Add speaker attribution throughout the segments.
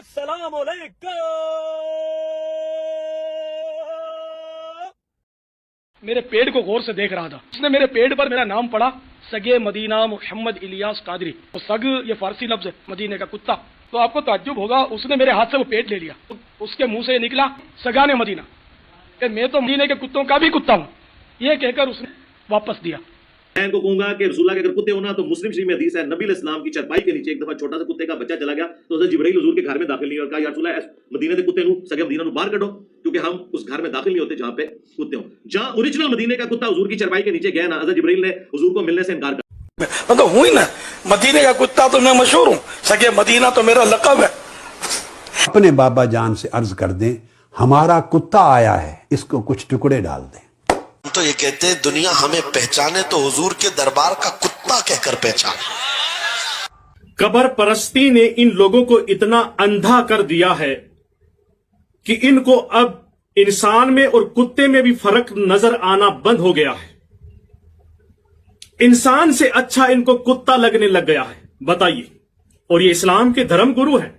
Speaker 1: अस्सलाम वालेकुम।
Speaker 2: मेरे पेड़ को गौर से देख रहा था, उसने मेरे पेड़ पर मेरा नाम पढ़ा, सगे मदीना मोहम्मद इलियास कादरी। तो सग ये फारसी लफ्ज है, मदीने का कुत्ता। तो आपको ताज्जुब होगा, उसने मेरे हाथ से वो पेड़ ले लिया। तो उसके मुंह से निकला सगाने मदीना, कि मैं तो मदीने के कुत्तों का भी कुत्ता हूँ। ये कहकर उसने वापस दिया।
Speaker 3: मैं इनको कहूंगा कि रसूलुल्लाह के अगर कुत्ते होना तो मुस्लिम शरीफ में हदीस है, नबी अलैहिस्सलाम की चरपाई के नीचे एक दफा छोटा सा कुत्ते का बच्चा चला गया तो हज़रत जिब्राइल हुजूर के घर में दाखिल नहीं और कहा या रसूलुल्लाह मदीने के कुत्ते नु सगे मदीना नु बाहर कढो, क्योंकि हम उस घर में दाखिल नहीं होते जहां पे कुत्ते हो। जहां ओरिजिनल मदीने का कुत्ता हुजूर की चरपाई के नीचे गया ना, हज़रत जिब्राइल ने हुजूर को मिलने से इनकार कर
Speaker 4: मैं तो हूं ही ना, मदीने का कुत्ता तो मैं मशहूर हूं, सगे मदीना तो मेरा लक़ब है।
Speaker 5: अपने बाबा जान से अर्ज कर दें, हमारा कुत्ता आया है, इसको कुछ टुकड़े डाल दें।
Speaker 6: तो ये कहते हैं दुनिया हमें पहचाने तो हुजूर के दरबार का कुत्ता कहकर पहचाने।
Speaker 7: कब्र परस्ती ने इन लोगों को इतना अंधा कर दिया है कि इनको अब इंसान में और कुत्ते में भी फर्क नजर आना बंद हो गया है। इंसान से अच्छा इनको कुत्ता लगने लग गया है, बताइए। और ये इस्लाम के धर्म गुरु हैं।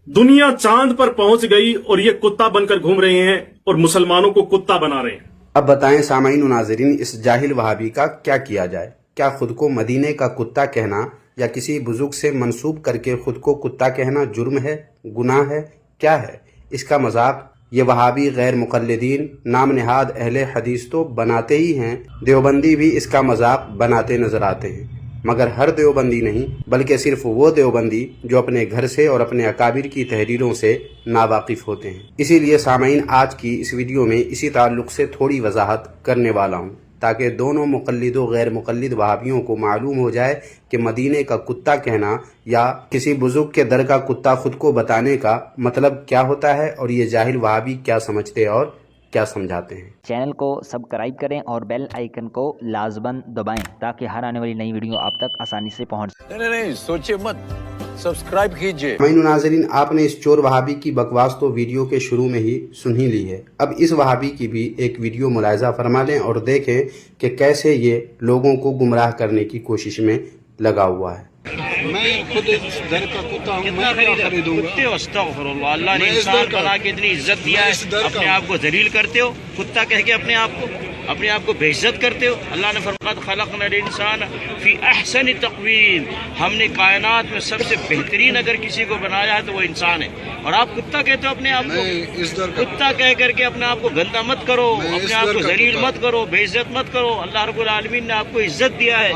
Speaker 7: दुनिया चांद पर पहुंच गई और ये कुत्ता बनकर घूम रहे हैं और मुसलमानों को कुत्ता बना रहे हैं।
Speaker 8: अब बताएं सामाईन व नाज़रीन, इस जाहिल वहाबी का क्या किया जाए? क्या खुद को मदीने का कुत्ता कहना या किसी बुजुर्ग से मंसूब करके खुद को कुत्ता कहना जुर्म है, गुनाह है, क्या है? इसका मजाक ये वहाबी गैर मुक़ल्लिदीन नाम निहाद अहले हदीस तो बनाते ही हैं, देवबंदी भी इसका मजाक बनाते नजर आते हैं। मगर हर देवबंदी नहीं, बल्कि सिर्फ वो देवबंदी जो अपने घर से और अपने अकाबिर की तहरीरों से नावाकिफ होते हैं। इसीलिए सामाईन आज की इस वीडियो में इसी ताल्लुक से थोड़ी वजाहत करने वाला हूँ, ताकि दोनों मुक़ल्लिद व गैर मुक़ल्लिद वहाबियों को मालूम हो जाए कि मदीने का कुत्ता कहना या किसी बुजुर्ग के दर का कुत्ता खुद को बताने का मतलब क्या होता है और ये जाहिल वहाबी क्या समझते और क्या समझाते हैं।
Speaker 9: चैनल को सब्सक्राइब करें और बेल आइकन को लाजमन दबाएं ताकि हर आने वाली नई वीडियो आप तक आसानी से पहुंच।
Speaker 4: नहीं सोचिए मत, सब्सक्राइब कीजिए।
Speaker 8: नाज़रीन, आपने इस चोर वहाबी की बकवास तो वीडियो के शुरू में ही सुन ही ली है। अब इस वहाबी की भी एक वीडियो मुलाहिजा फरमा लें और देखें कि कैसे ये लोगों को गुमराह करने की कोशिश में लगा हुआ है।
Speaker 10: मैं खुद इस दर का कुत्ता हूँ, मैं क्या खरीदूंगा?
Speaker 1: अल्लाह ने इंसान बना के इतनी इज्जत दिया है, अपने आप को जलील करते हो, कुत्ता कह के अपने आप को बेइज्जत करते हो। अल्लाह ने फरमाया खलक़नल इंसान फी अहसन तक़वीम, हमने कायनात में सबसे बेहतरीन अगर किसी को बनाया है तो वो इंसान है। और आप कुत्ता कहते हो अपने आप को। कुत्ता कह करके अपने आप को गंदा मत करो, अपने आप को जलील मत करो, बेइज्जत मत करो। अल्लाह रब्बुल आलमीन ने आपको इज्जत दिया है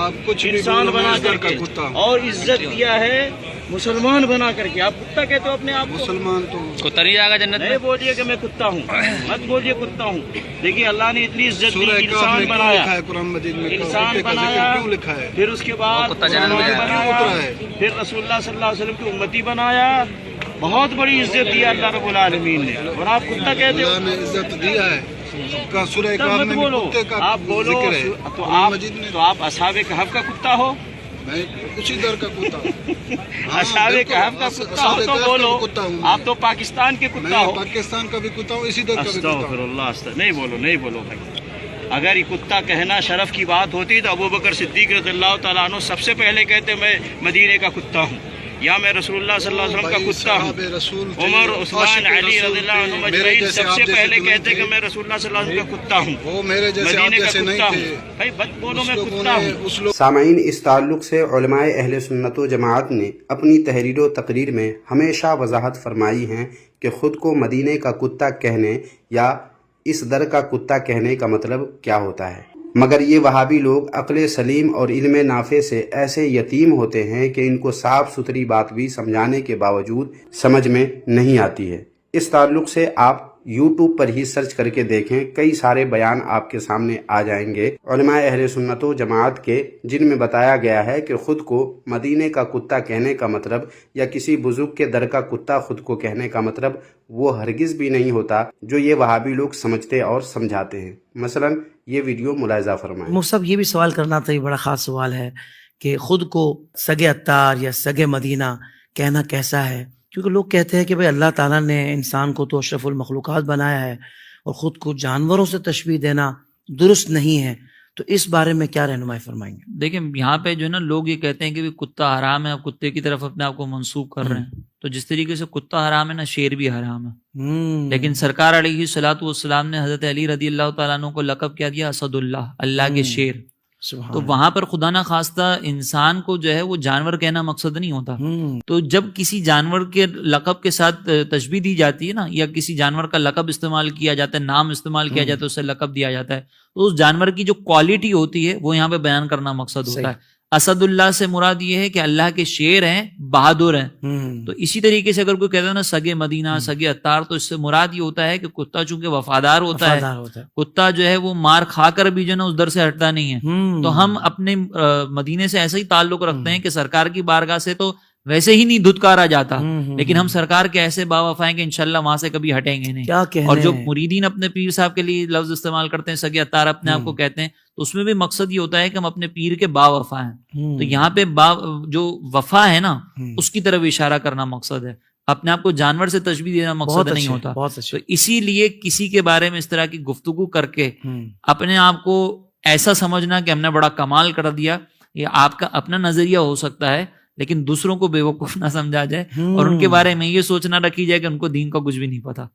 Speaker 1: इंसान बना करके और इज्जत दिया है मुसलमान बना करके। आप कुत्ता कहते हो अपने आप को।
Speaker 10: मुसलमान तो
Speaker 1: कुत्ता नहीं जाएगा जन्नत में। नहीं बोलिए कि मैं कुत्ता हूँ, मत बोलिए कुत्ता हूँ। देखिए अल्लाह ने इतनी इज्जत दी, इंसान बनाया, इंसान बनाया, फिर उसके बाद बनाया, फिर रसूलुल्लाह सल्लल्लाहु अलैहि वसल्लम की उम्मती बनाया, बहुत बड़ी इज्जत दी अल्लाह रब्बुल आलमीन ने। और आप कुत्ता कहते हो।
Speaker 10: ने इज्जत दिया है का सूरह कहफ में
Speaker 1: बोलो, आप बोलो तो आप असहाबे कहफ का कुत्ता हो।
Speaker 10: मैं उसी दर का कुत्ता हूँ।
Speaker 1: असहाबे कहफ का कुत्ता हो तो बोलो। आप तो पाकिस्तान के कुत्ता हो।
Speaker 10: पाकिस्तान का भी कुत्ता हूँ, इसी दर का भी कुत्ता हूँ।
Speaker 1: नहीं बोलो भाई। अगर ये कुत्ता कहना शरफ की बात होती तो अबू बकर सिद्दीक रज़ियल्लाहु तआला अन्हु सबसे पहले कहते मैं मदीने का कुत्ता हूँ, या मैं रसूलुल्लाह सल्लल्लाहु अलैहि वसल्म का कुत्ता हूँ। उमर, उस्मान, अली रज़ियल्लाहु अन्हुम अजमईन सबसे पहले कहते कि मैं रसूलुल्लाह सल्लल्लाहु अलैहि वसल्म का कुत्ता हूँ,
Speaker 10: वो मेरे जैसे आप जैसे नहीं थे।
Speaker 1: भाई बत बोलो मैं कुत्ता हूँ।
Speaker 8: सामाईन, इस ताल्लुक से उलमाए अहले सुन्नत व जमात ने अपनी तहरीर व तकरीर में हमेशा वजाहत फरमाई है कि खुद को मदीने का कुत्ता कहने या इस दर का कुत्ता कहने का मतलब क्या होता है। मगर ये वहाबी लोग अक्ल सलीम और इल्म नाफे से ऐसे यतीम होते हैं कि इनको साफ सुथरी बात भी समझाने के बावजूद समझ में नहीं आती है। इस ताल्लुक से आप YouTube पर ही सर्च करके देखें, कई सारे बयान आपके सामने आ जाएंगे उलमाए अहले सुन्नत व जमात के, जिनमें बताया गया है कि खुद को मदीने का कुत्ता कहने का मतलब या किसी बुजुर्ग के दर का कुत्ता खुद को कहने का मतलब वो हरगिज भी नहीं होता जो ये वहाबी लोग समझते और समझाते हैं। मसलन ये वीडियो मुलाहिजा फरमाएं।
Speaker 11: मुफ्ती ये भी सवाल करना था, ये बड़ा खास सवाल है कि खुद को सगे अत्तार या सगे मदीना कहना कैसा है, क्योंकि लोग कहते हैं कि भाई अल्लाह ताला ने इंसान को तो अशरफुल मखलूकात बनाया है और ख़ुद को जानवरों से तशबीह देना दुरुस्त नहीं है। تو اس بارے میں کیا رہنمائی فرمائیں گے؟
Speaker 12: دیکھیں یہاں پہ جو ہے نا لوگ یہ کہتے ہیں کہ کتا حرام ہے، آپ کتے کی طرف اپنے آپ کو منسوب کر رہے ہیں. تو جس طریقے سے کتا حرام ہے نا، شیر بھی حرام ہے. لیکن سرکار علیہ الصلوۃ والسلام نے حضرت علی رضی اللہ تعالیٰ عنہ کو لقب کیا دیا؟ اسد اللہ، اللہ کے شیر. تو وہاں پر خدا نہ خواستہ انسان کو جو ہے وہ جانور کہنا مقصد نہیں ہوتا. تو جب کسی جانور کے لقب کے ساتھ تشبیہ دی جاتی ہے نا، یا کسی جانور کا لقب استعمال کیا جاتا ہے، نام استعمال کیا جاتا ہے، اسے لقب دیا جاتا ہے، تو اس جانور کی جو کوالٹی ہوتی ہے وہ یہاں پہ بیان کرنا مقصد ہوتا ہے. اسد اللہ سے مراد یہ ہے کہ اللہ کے شیر ہیں، بہادر ہیں. تو اسی طریقے سے اگر کوئی کہتا ہے نا سگے مدینہ، سگے عطار، تو اس سے مراد یہ ہوتا ہے کہ کتا چونکہ وفادار ہوتا ہے، کتا جو ہے وہ مار کھا کر بھی جو ہے نا اس در سے ہٹتا نہیں ہے. تو ہم اپنے مدینے سے ایسا ہی تعلق رکھتے ہیں کہ سرکار کی بارگاہ سے تو ویسے ہی نہیں دھتکارا جاتا، لیکن ہم سرکار کے ایسے باوفا ہیں کہ انشاءاللہ وہاں سے کبھی ہٹیں گے نہیں. اور جو مریدین اپنے پیر صاحب کے لیے لفظ استعمال کرتے ہیں، سگے عطار اپنے آپ کو کہتے ہیں، تو اس میں بھی مقصد یہ ہوتا ہے کہ ہم اپنے پیر کے باوفا ہیں. تو یہاں پہ جو وفا ہے نا اس کی طرف اشارہ کرنا مقصد ہے، اپنے آپ کو جانور سے تشبیہ دینا مقصد نہیں ہوتا. تو اسی لیے کسی کے بارے میں اس طرح کی گفتگو کر کے اپنے آپ کو ایسا سمجھنا کہ ہم نے بڑا کمال کر دیا، یہ آپ کا اپنا نظریہ ہو سکتا ہے، لیکن دوسروں کو بے وقوف نہ سمجھا جائے اور ان کے بارے میں یہ سوچنا رکھی جائے کہ ان کو دین کا کچھ بھی نہیں پتا.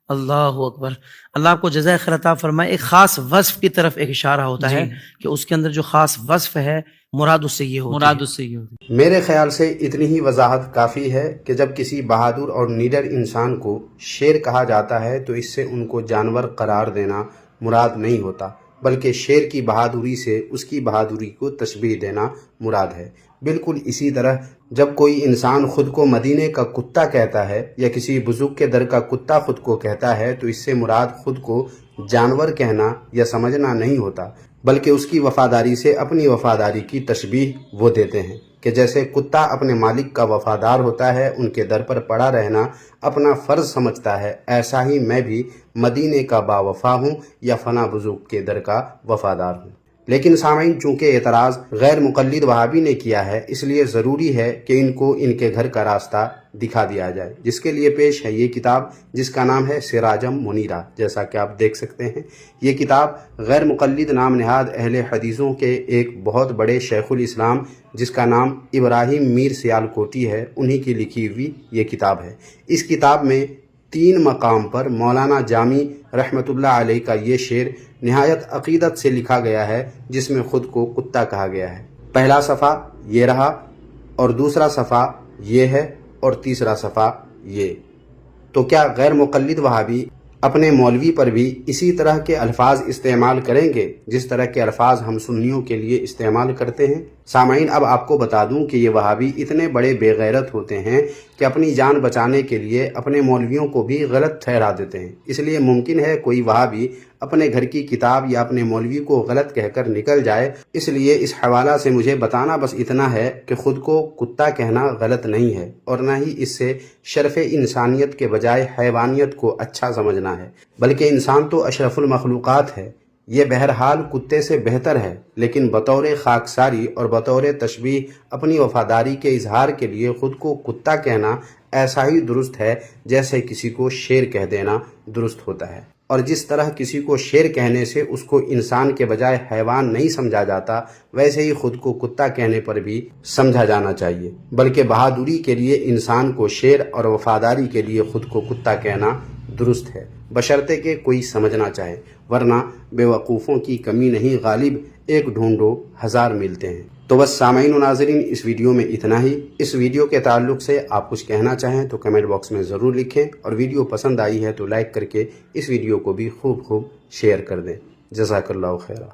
Speaker 11: اللہ اکبر. اللہ آپ کو جزائے خیر عطا فرمائے. ایک خاص وصف کی طرف ایک اشارہ ہوتا ہے کہ اس کے اندر جو خاص وصف ہے مراد اس سے یہ ہوتی ہے.
Speaker 8: میرے خیال سے اتنی ہی وضاحت کافی ہے کہ جب کسی بہادر اور نیڈر انسان کو شیر کہا جاتا ہے تو اس سے ان کو جانور قرار دینا مراد نہیں ہوتا، بلکہ شیر کی بہادری سے اس کی بہادری کو تشبیہ دینا مراد ہے. بالکل اسی طرح جب کوئی انسان خود کو مدینے کا کتا کہتا ہے یا کسی بزرگ کے در کا کتا خود کو کہتا ہے تو اس سے مراد خود کو جانور کہنا یا سمجھنا نہیں ہوتا، بلکہ اس کی وفاداری سے اپنی وفاداری کی تشبیہ وہ دیتے ہیں کہ جیسے کتا اپنے مالک کا وفادار ہوتا ہے، ان کے در پر پڑا رہنا اپنا فرض سمجھتا ہے، ایسا ہی میں بھی مدینے کا باوفا ہوں یا فلاں بزرگ کے در کا وفادار ہوں. لیکن سامعین، چونکہ اعتراض غیر مقلد وہابی نے کیا ہے، اس لیے ضروری ہے کہ ان کو ان کے گھر کا راستہ دکھا دیا جائے، جس کے لیے پیش ہے یہ کتاب جس کا نام ہے سراجم منیرہ. جیسا کہ آپ دیکھ سکتے ہیں یہ کتاب غیر مقلد نام نہاد اہل حدیثوں کے ایک بہت بڑے شیخ الاسلام جس کا نام ابراہیم میر سیالکوٹی ہے، انہی کی لکھی ہوئی یہ کتاب ہے. اس کتاب میں 3 مقام پر مولانا جامی رحمۃ اللہ علیہ کا یہ شعر نہایت عقیدت سے لکھا گیا ہے، جس میں خود کو کتا کہا گیا ہے. پہلا صفحہ یہ رہا، اور دوسرا صفحہ یہ ہے، اور تیسرا صفحہ یہ. تو کیا غیر مقلد وہابی اپنے مولوی پر بھی اسی طرح کے الفاظ استعمال کریں گے جس طرح کے الفاظ ہم سنیوں کے لیے استعمال کرتے ہیں؟ سامعین، اب آپ کو بتا دوں کہ یہ وہابی اتنے بڑے بے غیرت ہوتے ہیں کہ اپنی جان بچانے کے لیے اپنے مولویوں کو بھی غلط ٹھہرا دیتے ہیں. اس لیے ممکن ہے کوئی وہابی اپنے گھر کی کتاب یا اپنے مولوی کو غلط کہہ کر نکل جائے. اس لیے اس حوالہ سے مجھے بتانا بس اتنا ہے کہ خود کو کتا کہنا غلط نہیں ہے، اور نہ ہی اس سے شرف انسانیت کے بجائے حیوانیت کو اچھا سمجھنا ہے، بلکہ انسان تو اشرف المخلوقات ہے. یہ بہرحال کتے سے بہتر ہے، لیکن بطور خاکساری اور بطور تشبیہ اپنی وفاداری کے اظہار کے لیے خود کو کتا کہنا ایسا ہی درست ہے جیسے کسی کو شیر کہہ دینا درست ہوتا ہے. اور جس طرح کسی کو شیر کہنے سے اس کو انسان کے بجائے حیوان نہیں سمجھا جاتا، ویسے ہی خود کو کتا کہنے پر بھی سمجھا جانا چاہیے، بلکہ بہادری کے لیے انسان کو شیر اور وفاداری کے لیے خود کو کتا کہنا درست ہے، بشرطے کہ کوئی سمجھنا چاہے، ورنہ بے وقوفوں کی کمی نہیں غالب، ایک ڈھونڈو 1000 ملتے ہیں. تو بس سامعین و ناظرین، اس ویڈیو میں اتنا ہی. اس ویڈیو کے تعلق سے آپ کچھ کہنا چاہیں تو کمنٹ باکس میں ضرور لکھیں، اور ویڈیو پسند آئی ہے تو لائک کر کے اس ویڈیو کو بھی خوب شیئر کر دیں. جزاک اللہ خیرہ.